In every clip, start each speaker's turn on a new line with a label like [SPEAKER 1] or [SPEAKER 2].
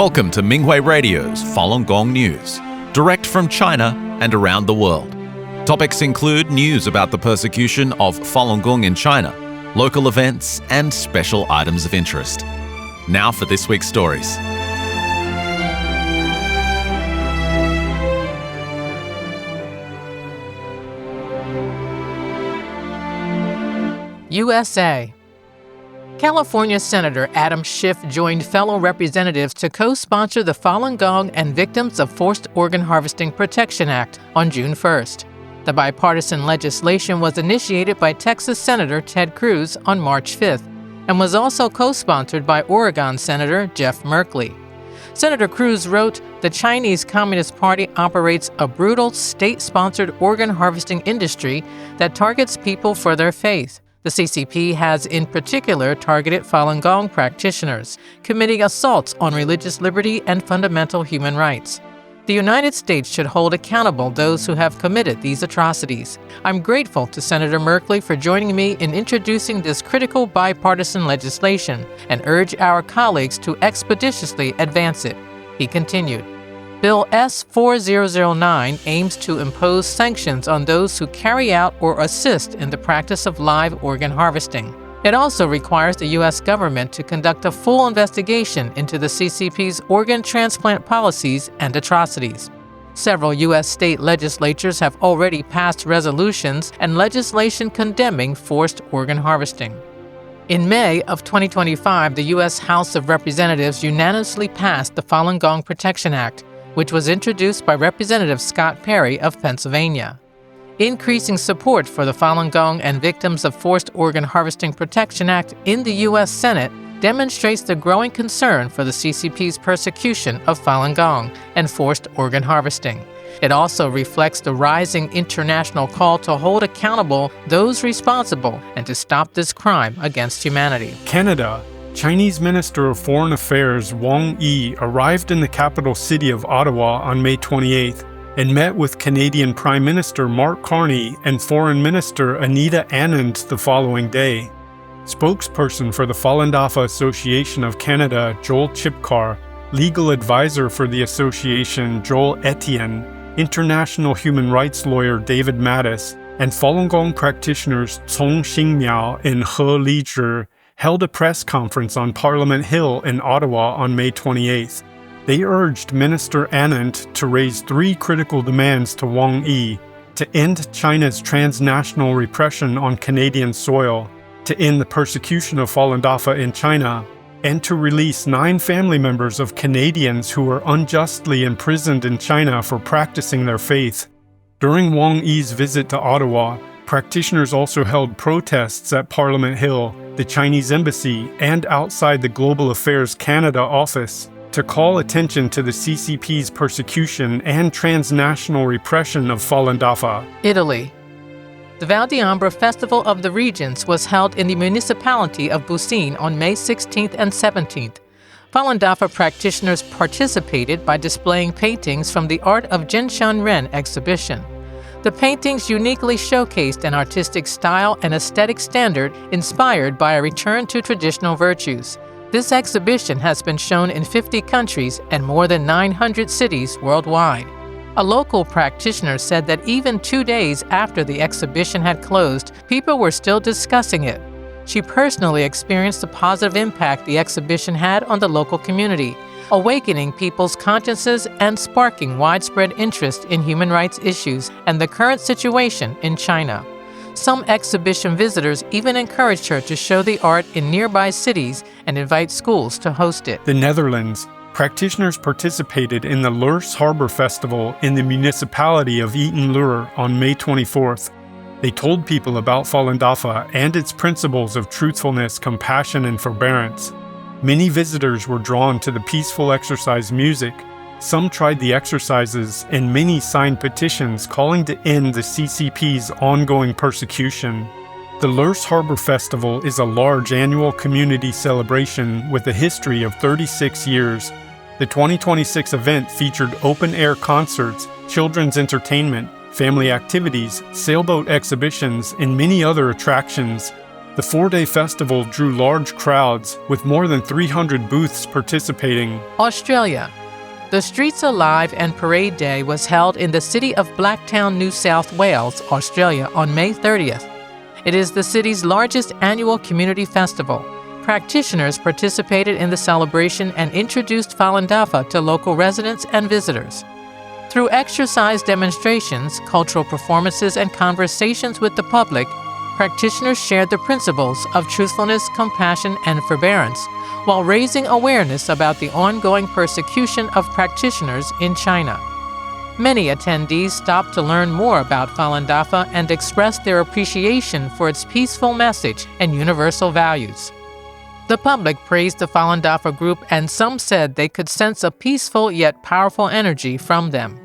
[SPEAKER 1] Welcome to Minghui Radio's Falun Gong News, direct from China and around the world. Topics include news about the persecution of Falun Gong in China, local events, and special items of interest. Now for this week's stories.
[SPEAKER 2] USA. California Senator Adam Schiff joined fellow representatives to co-sponsor the Falun Gong and Victims of Forced Organ Harvesting Protection Act on June 1st. The bipartisan legislation was initiated by Texas Senator Ted Cruz on March 5th and was also co-sponsored by Oregon Senator Jeff Merkley. Senator Cruz wrote, "The Chinese Communist Party operates a brutal state-sponsored organ harvesting industry that targets people for their faith. The CCP has in particular targeted Falun Gong practitioners, committing assaults on religious liberty and fundamental human rights. The United States should hold accountable those who have committed these atrocities. I'm grateful to Senator Merkley for joining me in introducing this critical bipartisan legislation and urge our colleagues to expeditiously advance it," he continued. Bill S-4009 aims to impose sanctions on those who carry out or assist in the practice of live organ harvesting. It also requires the U.S. government to conduct a full investigation into the CCP's organ transplant policies and atrocities. Several U.S. state legislatures have already passed resolutions and legislation condemning forced organ harvesting. In May of 2025, the U.S. House of Representatives unanimously passed the Falun Gong Protection Act, which was introduced by Representative Scott Perry of Pennsylvania. Increasing support for the Falun Gong and Victims of Forced Organ Harvesting Protection Act in the U.S. Senate demonstrates the growing concern for the CCP's persecution of Falun Gong and forced organ harvesting. It also reflects the rising international call to hold accountable those responsible and to stop this crime against humanity.
[SPEAKER 3] Canada. Chinese Minister of Foreign Affairs Wang Yi arrived in the capital city of Ottawa on May 28th and met with Canadian Prime Minister Mark Carney and Foreign Minister Anita Anand the following day. Spokesperson for the Falun Dafa Association of Canada, Joel Chipkar, legal advisor for the association, Joel Etienne, international human rights lawyer David Mattis, and Falun Gong practitioners Cong Xingmiao and He Lizhi held a press conference on Parliament Hill in Ottawa on May 28th. They urged Minister Anand to raise three critical demands to Wang Yi: to end China's transnational repression on Canadian soil, to end the persecution of Falun Dafa in China, and to release 9 family members of Canadians who were unjustly imprisoned in China for practicing their faith. During Wang Yi's visit to Ottawa, practitioners also held protests at Parliament Hill, the Chinese Embassy, and outside the Global Affairs Canada office to call attention to the CCP's persecution and transnational repression of Falun Dafa.
[SPEAKER 2] Italy. The Val d'Ambra Festival of the Regions was held in the municipality of Busine on May 16th and 17th. Falun Dafa practitioners participated by displaying paintings from the Art of Jinshan Ren exhibition. The paintings uniquely showcased an artistic style and aesthetic standard inspired by a return to traditional virtues. This exhibition has been shown in 50 countries and more than 900 cities worldwide. A local practitioner said that even 2 days after the exhibition had closed, people were still discussing it. She personally experienced the positive impact the exhibition had on the local community, awakening people's consciences and sparking widespread interest in human rights issues and the current situation in China. Some exhibition visitors even encouraged her to show the art in nearby cities and invite schools to host it.
[SPEAKER 3] The Netherlands. Practitioners participated in the Leurs Harbor Festival in the municipality of Etten-Leur on May 24th. They told people about Falun Dafa and its principles of truthfulness, compassion, and forbearance. Many visitors were drawn to the peaceful exercise music. Some tried the exercises, and many signed petitions calling to end the CCP's ongoing persecution. The Leurs Harbor Festival is a large annual community celebration with a history of 36 years. The 2026 event featured open-air concerts, children's entertainment, family activities, sailboat exhibitions, and many other attractions. The 4-day festival drew large crowds, with more than 300 booths participating.
[SPEAKER 2] Australia. The Streets Alive and Parade Day was held in the city of Blacktown, New South Wales, Australia on May 30th. It is the city's largest annual community festival. Practitioners participated in the celebration and introduced Falun Dafa to local residents and visitors. Through exercise demonstrations, cultural performances, and conversations with the public, practitioners shared the principles of truthfulness, compassion, and forbearance, while raising awareness about the ongoing persecution of practitioners in China. Many attendees stopped to learn more about Falun Dafa and expressed their appreciation for its peaceful message and universal values. The public praised the Falun Dafa group, and some said they could sense a peaceful yet powerful energy from them.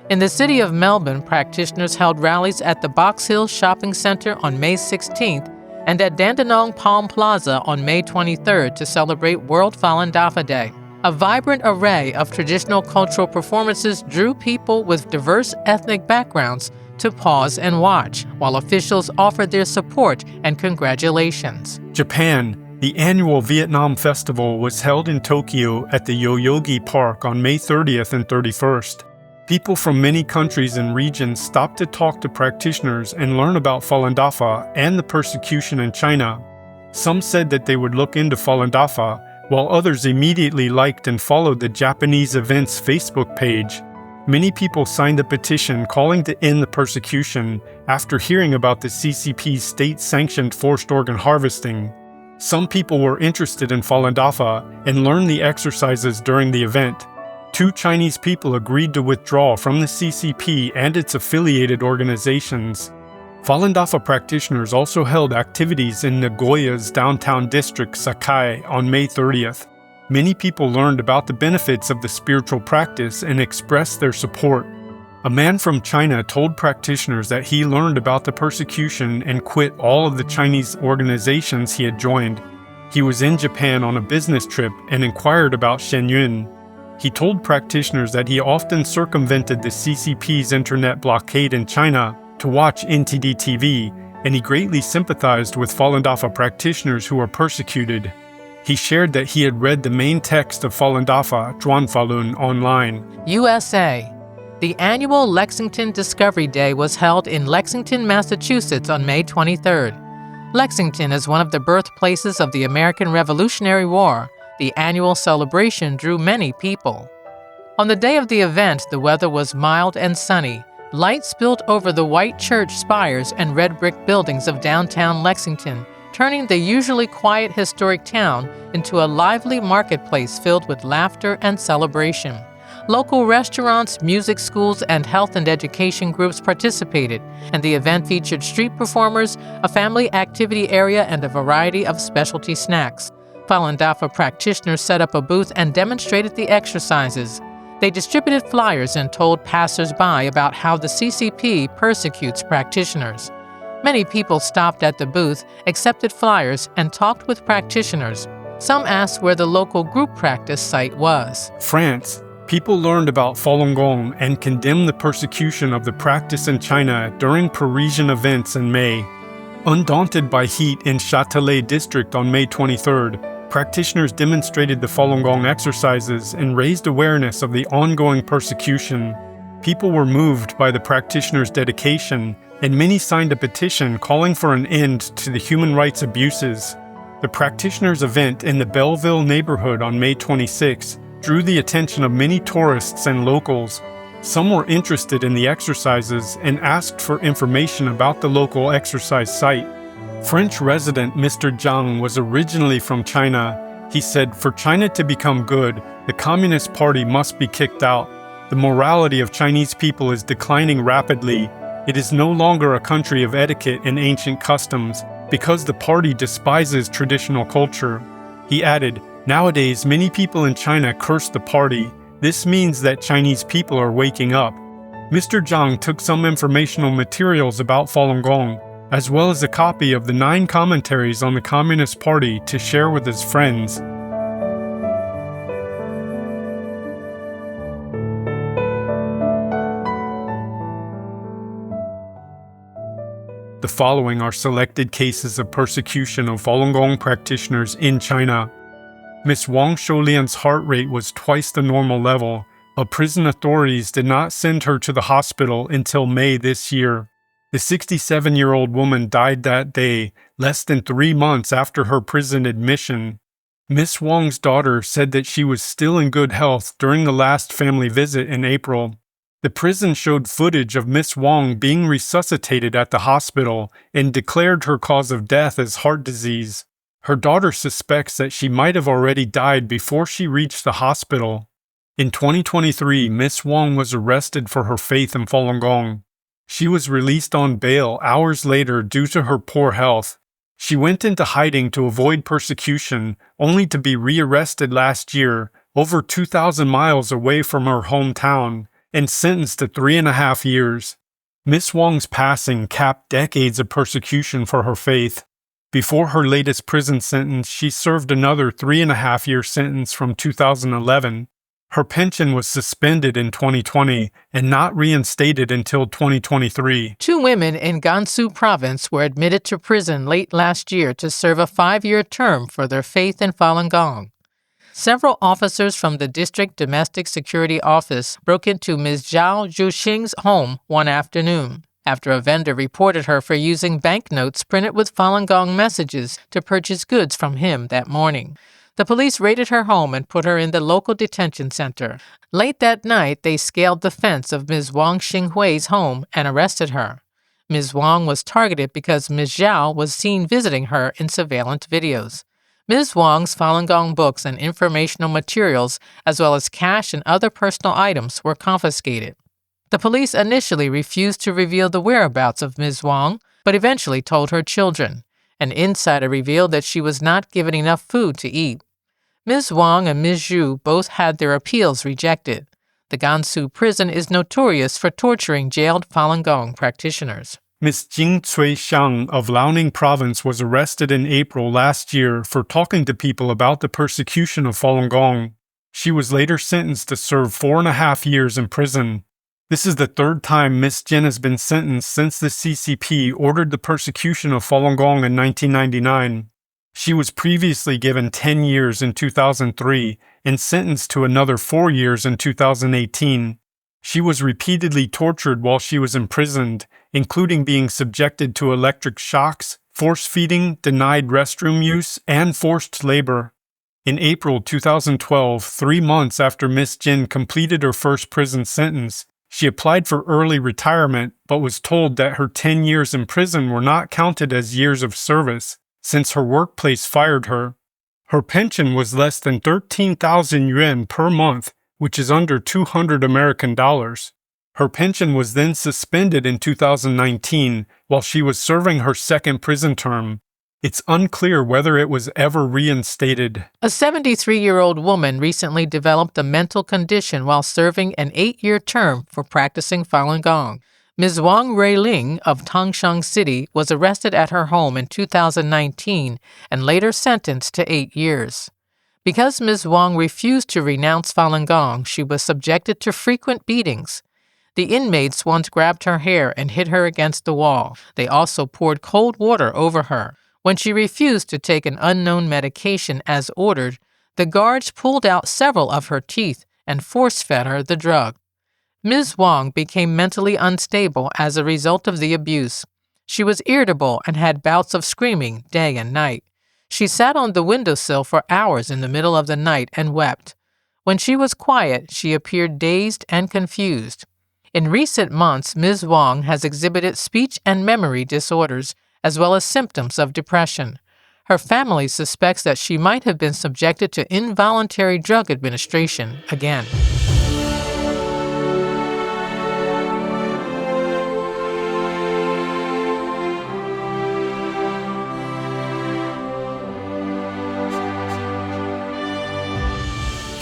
[SPEAKER 2] In the city of Melbourne, practitioners held rallies at the Box Hill Shopping Centre on May 16th and at Dandenong Palm Plaza on May 23rd to celebrate World Falun Dafa Day. A vibrant array of traditional cultural performances drew people with diverse ethnic backgrounds to pause and watch, while officials offered their support and congratulations.
[SPEAKER 3] Japan. The annual Vietnam Festival was held in Tokyo at the Yoyogi Park on May 30th and 31st. People from many countries and regions stopped to talk to practitioners and learn about Falun Dafa and the persecution in China. Some said that they would look into Falun Dafa, while others immediately liked and followed the Japanese event's Facebook page. Many people signed a petition calling to end the persecution after hearing about the CCP's state-sanctioned forced organ harvesting. Some people were interested in Falun Dafa and learned the exercises during the event. 2 Chinese people agreed to withdraw from the CCP and its affiliated organizations. Falun Dafa practitioners also held activities in Nagoya's downtown district Sakai on May 30th. Many people learned about the benefits of the spiritual practice and expressed their support. A man from China told practitioners that he learned about the persecution and quit all of the Chinese organizations he had joined. He was in Japan on a business trip and inquired about Shenyun. He told practitioners that he often circumvented the CCP's internet blockade in China to watch NTD TV, and he greatly sympathized with Falun Dafa practitioners who are persecuted. He shared that he had read the main text of Falun Dafa, Zhuan Falun, online.
[SPEAKER 2] USA. The annual Lexington Discovery Day was held in Lexington, Massachusetts on May 23rd. Lexington is one of the birthplaces of the American Revolutionary War. The annual celebration drew many people. On the day of the event, the weather was mild and sunny. Light spilled over the white church spires and red brick buildings of downtown Lexington, turning the usually quiet historic town into a lively marketplace filled with laughter and celebration. Local restaurants, music schools, and health and education groups participated, and the event featured street performers, a family activity area, and a variety of specialty snacks. Falun Dafa practitioners set up a booth and demonstrated the exercises. They distributed flyers and told passers-by about how the CCP persecutes practitioners. Many people stopped at the booth, accepted flyers, and talked with practitioners. Some asked where the local group practice site was.
[SPEAKER 3] France. People learned about Falun Gong and condemned the persecution of the practice in China during Parisian events in May. Undaunted by heat in Châtelet district on May 23rd, practitioners demonstrated the Falun Gong exercises and raised awareness of the ongoing persecution. People were moved by the practitioners' dedication, and many signed a petition calling for an end to the human rights abuses. The practitioners' event in the Belleville neighborhood on May 26 drew the attention of many tourists and locals. Some were interested in the exercises and asked for information about the local exercise site. French resident Mr. Zhang was originally from China. He said, "For China to become good, the Communist Party must be kicked out. The morality of Chinese people is declining rapidly. It is no longer a country of etiquette and ancient customs because the party despises traditional culture." He added, "Nowadays, many people in China curse the party. This means that Chinese people are waking up." Mr. Zhang took some informational materials about Falun Gong, as well as a copy of the 9 commentaries on the Communist Party to share with his friends. The following are selected cases of persecution of Falun Gong practitioners in China. Miss Wang Shoulian's heart rate was twice the normal level, but prison authorities did not send her to the hospital until May this year. The 67-year-old woman died that day, less than 3 months after her prison admission. Miss Wang's daughter said that she was still in good health during the last family visit in April. The prison showed footage of Miss Wang being resuscitated at the hospital and declared her cause of death as heart disease. Her daughter suspects that she might have already died before she reached the hospital. In 2023, Miss Wang was arrested for her faith in Falun Gong. She was released on bail hours later due to her poor health. She went into hiding to avoid persecution, only to be rearrested last year, over 2,000 miles away from her hometown, and sentenced to 3.5 years. Miss Wang's passing capped decades of persecution for her faith. Before her latest prison sentence, she served another 3.5-year sentence from 2011. Her pension was suspended in 2020 and not reinstated until 2023.
[SPEAKER 2] 2 women in Gansu province were admitted to prison late last year to serve a 5-year term for their faith in Falun Gong. Several officers from the District Domestic Security Office broke into Ms. Zhao Zhuxing's home one afternoon, after a vendor reported her for using banknotes printed with Falun Gong messages to purchase goods from him that morning. The police raided her home and put her in the local detention center. Late that night, they scaled the fence of Ms. Wang Xinghui's home and arrested her. Ms. Wang was targeted because Ms. Zhao was seen visiting her in surveillance videos. Ms. Wang's Falun Gong books and informational materials, as well as cash and other personal items, were confiscated. The police initially refused to reveal the whereabouts of Ms. Wang, but eventually told her children. An insider revealed that she was not given enough food to eat. Ms. Wang and Ms. Zhu both had their appeals rejected. The Gansu prison is notorious for torturing jailed Falun Gong practitioners.
[SPEAKER 3] Ms. Jing Cui Xiang of Liaoning Province was arrested in April last year for talking to people about the persecution of Falun Gong. She was later sentenced to serve 4.5 years in prison. This is the 3rd time Ms. Jin has been sentenced since the CCP ordered the persecution of Falun Gong in 1999. She was previously given 10 years in 2003 and sentenced to another 4 years in 2018. She was repeatedly tortured while she was imprisoned, including being subjected to electric shocks, force feeding, denied restroom use, and forced labor. In April 2012, 3 months after Ms. Jin completed her first prison sentence, she applied for early retirement but was told that her 10 years in prison were not counted as years of service, since her workplace fired her. Her pension was less than 13,000 yuan per month, which is under $200 American. Her pension was then suspended in 2019 while she was serving her second prison term. It's unclear whether it was ever reinstated.
[SPEAKER 2] A 73-year-old woman recently developed a mental condition while serving an 8-year term for practicing Falun Gong. Ms. Wang Ruiling of Tangshan City was arrested at her home in 2019 and later sentenced to 8 years. Because Ms. Wang refused to renounce Falun Gong, she was subjected to frequent beatings. The inmates once grabbed her hair and hit her against the wall. They also poured cold water over her. When she refused to take an unknown medication as ordered, the guards pulled out several of her teeth and force-fed her the drug. Ms. Wang became mentally unstable as a result of the abuse. She was irritable and had bouts of screaming day and night. She sat on the windowsill for hours in the middle of the night and wept. When she was quiet, she appeared dazed and confused. In recent months, Ms. Wang has exhibited speech and memory disorders, as well as symptoms of depression. Her family suspects that she might have been subjected to involuntary drug administration again.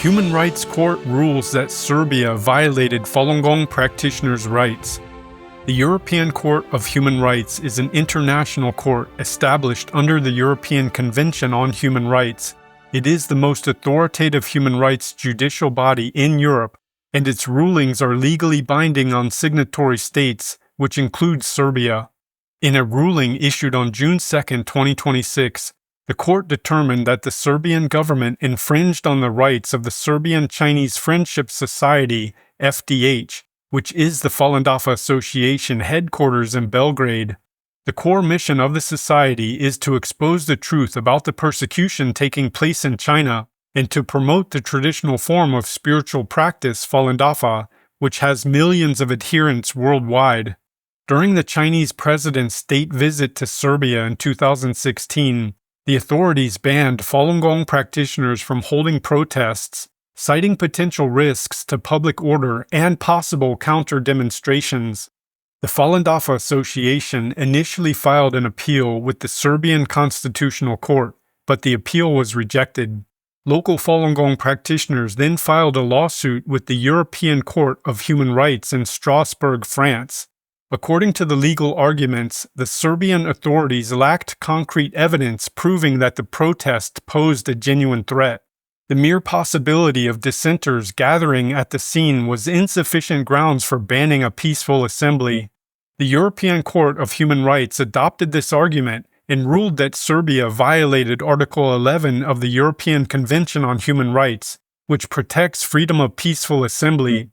[SPEAKER 3] Human Rights Court rules that Serbia violated Falun Gong practitioners' rights. The European Court of Human Rights is an international court established under the European Convention on Human Rights. It is the most authoritative human rights judicial body in Europe, and its rulings are legally binding on signatory states, which includes Serbia. In a ruling issued on June 2, 2026, the court determined that the Serbian government infringed on the rights of the Serbian-Chinese Friendship Society, FDH, which is the Falun Dafa Association headquarters in Belgrade. The core mission of the society is to expose the truth about the persecution taking place in China and to promote the traditional form of spiritual practice Falun Dafa, which has millions of adherents worldwide. During the Chinese president's state visit to Serbia in 2016, the authorities banned Falun Gong practitioners from holding protests, citing potential risks to public order and possible counter-demonstrations. The Falun Dafa Association initially filed an appeal with the Serbian Constitutional Court, but the appeal was rejected. Local Falun Gong practitioners then filed a lawsuit with the European Court of Human Rights in Strasbourg, France. According to the legal arguments, the Serbian authorities lacked concrete evidence proving that the protest posed a genuine threat. The mere possibility of dissenters gathering at the scene was insufficient grounds for banning a peaceful assembly. The European Court of Human Rights adopted this argument and ruled that Serbia violated Article 11 of the European Convention on Human Rights, which protects freedom of peaceful assembly.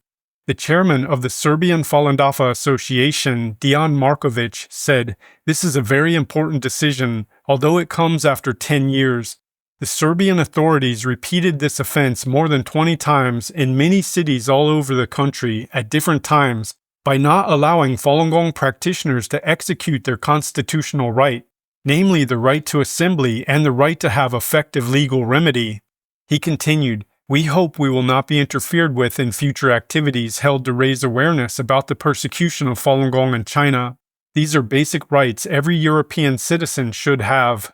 [SPEAKER 3] The chairman of the Serbian Falun Dafa Association, Dejan Markovic, said, "This is a very important decision, although it comes after 10 years. The Serbian authorities repeated this offense more than 20 times in many cities all over the country at different times by not allowing Falun Gong practitioners to execute their constitutional right, namely the right to assembly and the right to have effective legal remedy." He continued, "We hope we will not be interfered with in future activities held to raise awareness about the persecution of Falun Gong in China. These are basic rights every European citizen should have."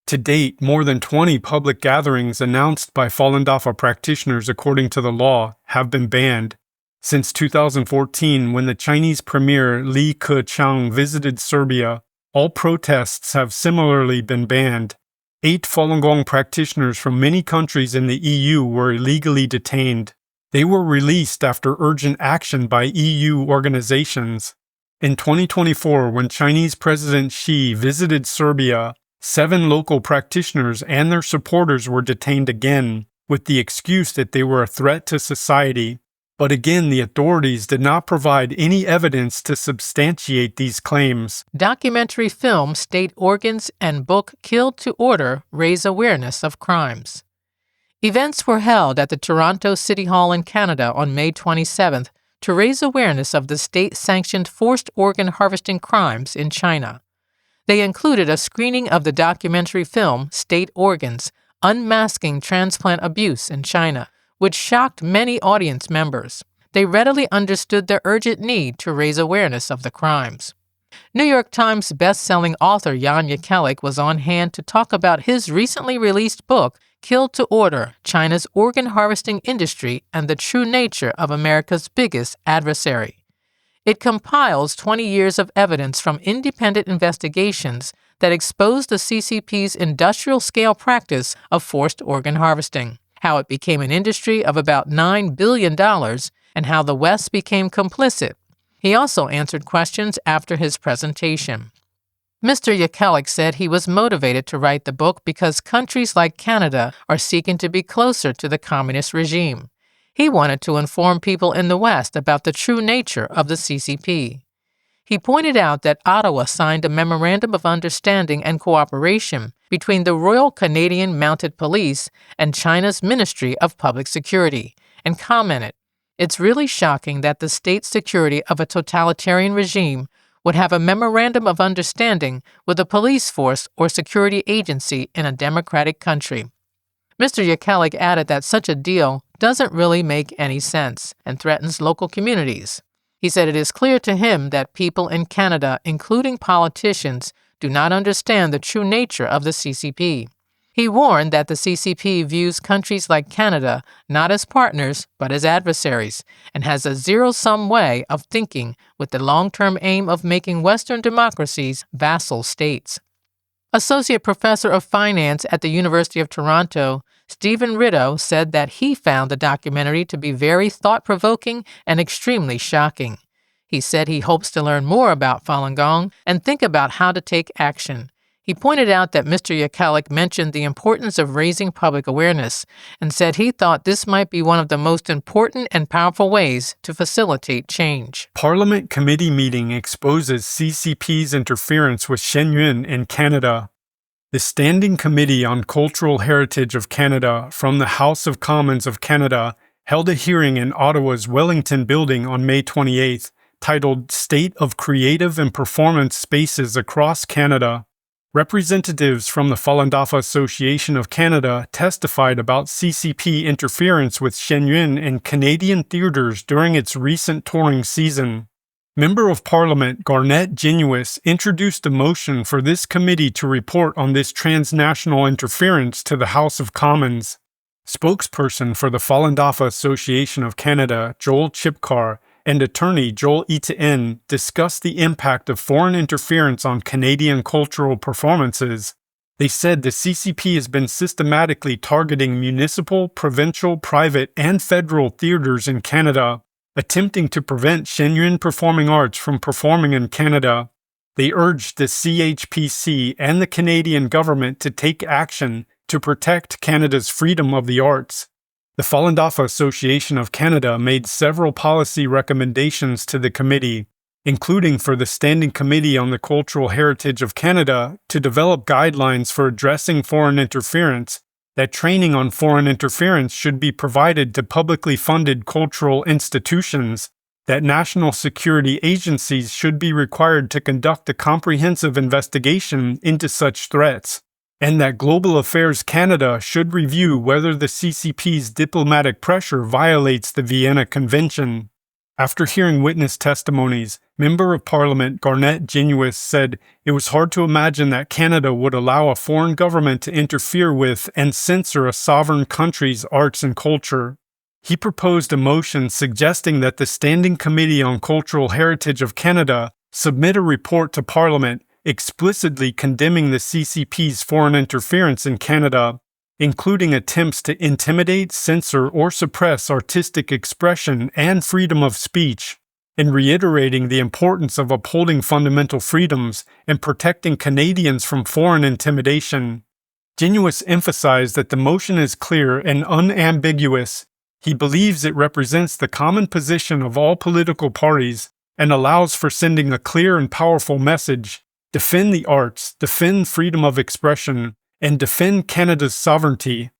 [SPEAKER 3] To date, more than 20 public gatherings announced by Falun Dafa practitioners according to the law have been banned. Since 2014, when the Chinese Premier Li Keqiang visited Serbia, all protests have similarly been banned. 8 Falun Gong practitioners from many countries in the EU were illegally detained. They were released after urgent action by EU organizations. In 2024, when Chinese President Xi visited Serbia, 7 local practitioners and their supporters were detained again, with the excuse that they were a threat to society. But again, the authorities did not provide any evidence to substantiate these claims.
[SPEAKER 2] Documentary film State Organs and book Killed to Order raise awareness of crimes. Events were held at the Toronto City Hall in Canada on May 27th to raise awareness of the state-sanctioned forced organ harvesting crimes in China. They included a screening of the documentary film State Organs, Unmasking Transplant Abuse in China, which shocked many audience members. They readily understood the urgent need to raise awareness of the crimes. New York Times best-selling author Jan Jekielek was on hand to talk about his recently released book, Killed to Order, China's Organ Harvesting Industry and the True Nature of America's Biggest Adversary. It compiles 20 years of evidence from independent investigations that expose the CCP's industrial-scale practice of forced organ harvesting, how it became an industry of about $9 billion, and how the West became complicit. He also answered questions after his presentation. Mr. Jekielek said he was motivated to write the book because countries like Canada are seeking to be closer to the communist regime. He wanted to inform people in the West about the true nature of the CCP. He pointed out that Ottawa signed a Memorandum of Understanding and Cooperation between the Royal Canadian Mounted Police and China's Ministry of Public Security, and commented, "It's really shocking that the state security of a totalitarian regime would have a Memorandum of Understanding with a police force or security agency in a democratic country." Mr. Jekielek added that such a deal doesn't really make any sense and threatens local communities. He said it is clear to him that people in Canada, including politicians, do not understand the true nature of the CCP. He warned that the CCP views countries like Canada not as partners but as adversaries and has a zero-sum way of thinking with the long-term aim of making Western democracies vassal states. Associate Professor of Finance at the University of Toronto, Stephen Rideau, said that he found the documentary to be very thought-provoking and extremely shocking. He said he hopes to learn more about Falun Gong and think about how to take action. He pointed out that Mr. Yakalik mentioned the importance of raising public awareness and said he thought this might be one of the most important and powerful ways to facilitate change.
[SPEAKER 3] Parliament committee meeting exposes CCP's interference with Shenyun in Canada. The Standing Committee on Cultural Heritage of Canada from the House of Commons of Canada held a hearing in Ottawa's Wellington Building on May 28th, titled State of Creative and Performance Spaces Across Canada. Representatives from the Falun Dafa Association of Canada testified about CCP interference with Shenyun in Canadian theaters during its recent touring season. Member of Parliament Garnett Genuis introduced a motion for this committee to report on this transnational interference to the House of Commons. Spokesperson for the Falun Dafa Association of Canada, Joel Chipkar, and attorney Joel Etienne discussed the impact of foreign interference on Canadian cultural performances. They said the CCP has been systematically targeting municipal, provincial, private, and federal theaters in Canada, attempting to prevent Shenyun performing arts from performing in Canada. They urged the CHPC and the Canadian government to take action to protect Canada's freedom of the arts. The Falun Dafa Association of Canada made several policy recommendations to the committee, including for the Standing Committee on the Cultural Heritage of Canada to develop guidelines for addressing foreign interference, that training on foreign interference should be provided to publicly funded cultural institutions, that national security agencies should be required to conduct a comprehensive investigation into such threats, and that Global Affairs Canada should review whether the CCP's diplomatic pressure violates the Vienna Convention. After hearing witness testimonies, Member of Parliament Garnett Genuis said it was hard to imagine that Canada would allow a foreign government to interfere with and censor a sovereign country's arts and culture. He proposed a motion suggesting that the Standing Committee on Cultural Heritage of Canada submit a report to Parliament explicitly condemning the CCP's foreign interference in Canada, including attempts to intimidate, censor, or suppress artistic expression and freedom of speech, and reiterating the importance of upholding fundamental freedoms and protecting Canadians from foreign intimidation. Genuis emphasized that the motion is clear and unambiguous. He believes it represents the common position of all political parties and allows for sending a clear and powerful message: defend the arts, defend freedom of expression, and defend Canada's sovereignty.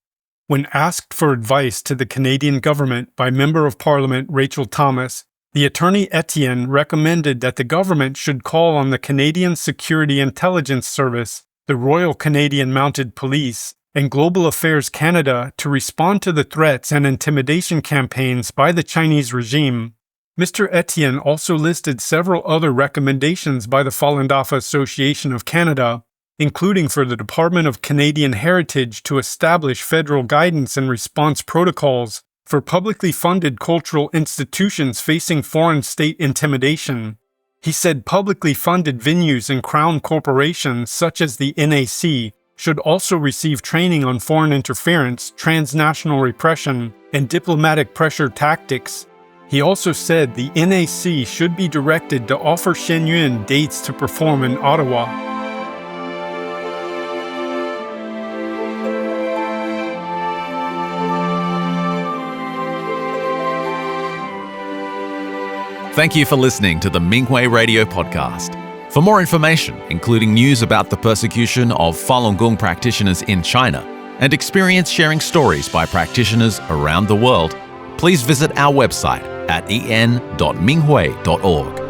[SPEAKER 3] When asked for advice to the Canadian government by Member of Parliament Rachel Thomas, the attorney Etienne recommended that the government should call on the Canadian Security Intelligence Service, the Royal Canadian Mounted Police, and Global Affairs Canada to respond to the threats and intimidation campaigns by the Chinese regime. Mr. Etienne also listed several other recommendations by the Falun Dafa Association of Canada, including for the Department of Canadian Heritage to establish federal guidance and response protocols for publicly funded cultural institutions facing foreign state intimidation. He said publicly funded venues and crown corporations such as the NAC should also receive training on foreign interference, transnational repression, and diplomatic pressure tactics. He also said the NAC should be directed to offer Shenyun dates to perform in Ottawa.
[SPEAKER 1] Thank you for listening to the Minghui Radio Podcast. For more information, including news about the persecution of Falun Gong practitioners in China and experience sharing stories by practitioners around the world, please visit our website at en.minghui.org.